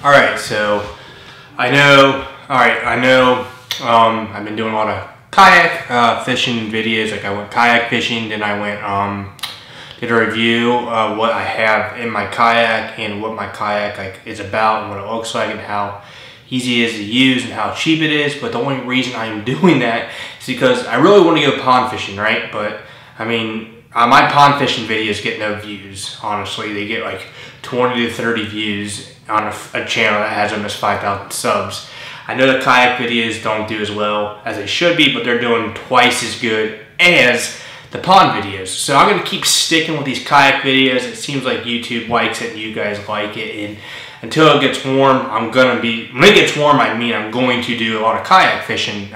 Alright, so I know I've been doing a lot of kayak fishing videos. Like I went kayak fishing, then I went did a review of what I have in my kayak and what my kayak is about and what it looks like and how easy it is to use and how cheap it is. But the only reason I'm doing that is because I really want to go pond fishing, right? But I mean, my pond fishing videos get no views, honestly. They get like 20 to 30 views on a channel that has almost 5,000 subs. I know the kayak videos don't do as well as they should be, but they're doing twice as good as the pond videos. So I'm going to keep sticking with these kayak videos. It seems like YouTube likes it and you guys like it. And until it gets warm, when it gets warm, I mean I'm going to do a lot of kayak fishing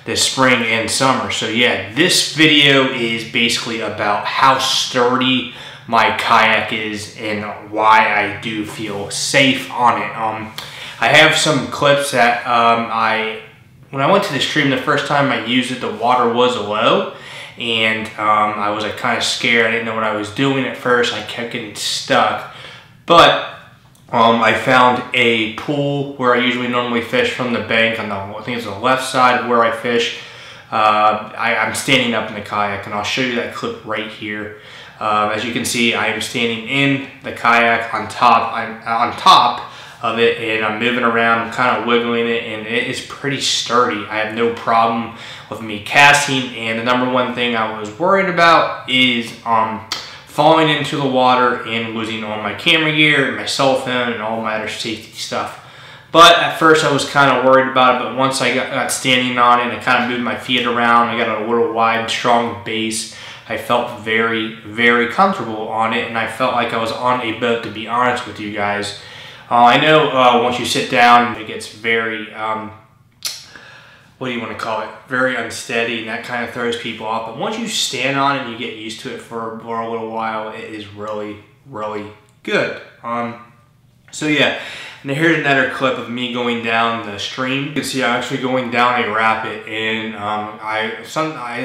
this spring and summer. So yeah, this video is basically about how sturdy my kayak is and why I do feel safe on it. I have some clips that when I went to the stream the first time I used it, the water was low and I was like kind of scared. I didn't know what I was doing at first. I kept getting stuck, but I found a pool where I usually normally fish from the bank on I think it's the left side of where I fish. I'm standing up in the kayak, and I'll show you that clip right here. As you can see, I am standing in the kayak on top of it, and I'm moving around. I'm kind of wiggling it, and it is pretty sturdy. I have no problem with me casting, and the number one thing I was worried about is falling into the water and losing all my camera gear, my cell phone, and all my other safety stuff. But at first I was kind of worried about it, but once I got standing on it and I kind of moved my feet around, I got a little wide, strong base, I felt very, very comfortable on it, and I felt like I was on a boat, to be honest with you guys. I know once you sit down, it gets very, what do you want to call it, very unsteady, and that kind of throws people off. But once you stand on it and you get used to it for a little while, it is really, really good. So yeah, and here's another clip of me going down the stream. You can see I'm actually going down a rapid, and I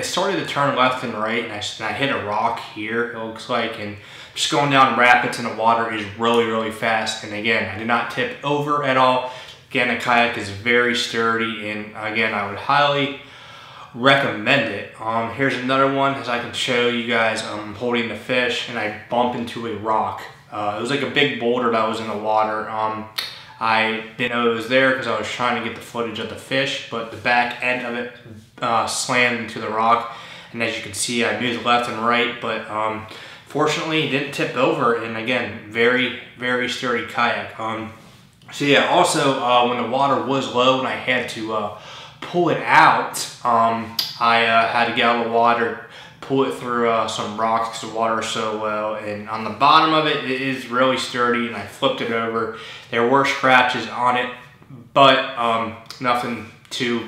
started to turn left and right, and I hit a rock here, it looks like, and just going down rapids, and the water is really, really fast. And again, I did not tip over at all. Again, the kayak is very sturdy, and again, I would highly recommend it. Here's another one, as I can show you guys. I'm holding the fish, and I bump into a rock. It was like a big boulder that was in the water. I didn't know it was there because I was trying to get the footage of the fish, but the back end of it slammed into the rock, and as you can see, I moved left and right, but fortunately, it didn't tip over, and again, very, very sturdy kayak. So yeah, also when the water was low and I had to pull it out, I had to get out of the water, pull it through some rocks because the water is so low, and on the bottom of it, it is really sturdy, and I flipped it over. There were scratches on it, but nothing too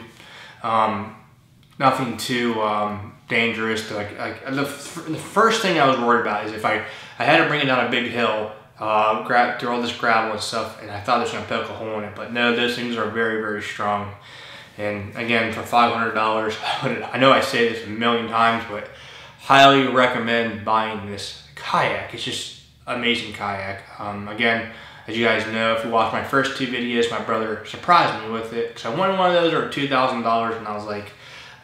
dangerous. The first thing I was worried about is if I had to bring it down a big hill, through all this gravel and stuff, and I thought it was going to poke a hole in it, but no, those things are very, very strong. And again, for $500, I know I say this a million times, but highly recommend buying this kayak. It's just amazing kayak. Again, as you guys know, if you watched my first two videos, my brother surprised me with it, because I wanted one of those, or $2,000, and I was like,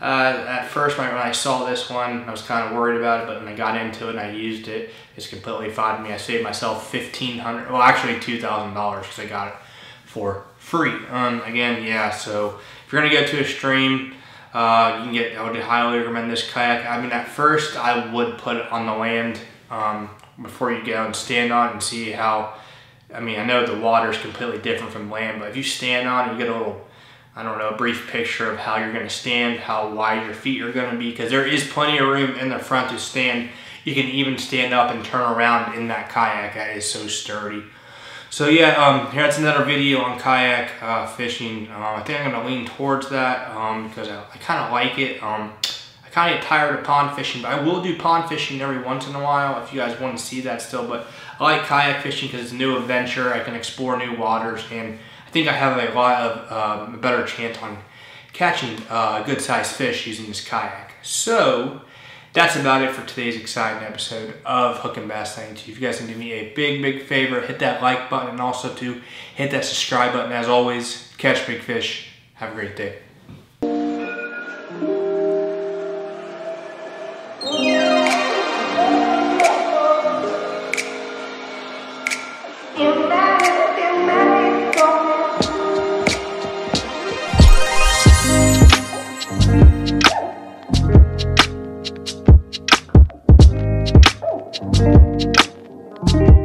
at first when I saw this one, I was kind of worried about it, but when I got into it and I used it, it's completely fine to me. I saved myself $1,500, well actually $2,000, because I got it for free. Again, yeah, so if you're gonna go to a stream, I would highly recommend this kayak. I mean, at first I would put it on the land before you go and stand on it and see how, I mean, I know the water is completely different from land, but if you stand on it, you get a little, I don't know, a brief picture of how you're going to stand, how wide your feet are going to be, because there is plenty of room in the front to stand. You can even stand up and turn around in that kayak. That is so sturdy. So yeah, here's another video on kayak fishing. I think I'm going to lean towards that because I kind of like it. I kind of get tired of pond fishing, but I will do pond fishing every once in a while if you guys want to see that still. But I like kayak fishing because it's a new adventure. I can explore new waters, and I think I have a lot of a better chance on catching a good sized fish using this kayak. So that's about it for today's exciting episode of Hook and Bass 92. If you guys can do me a big favor, hit that like button and also to hit that subscribe button. As always, catch big fish. Have a great day. You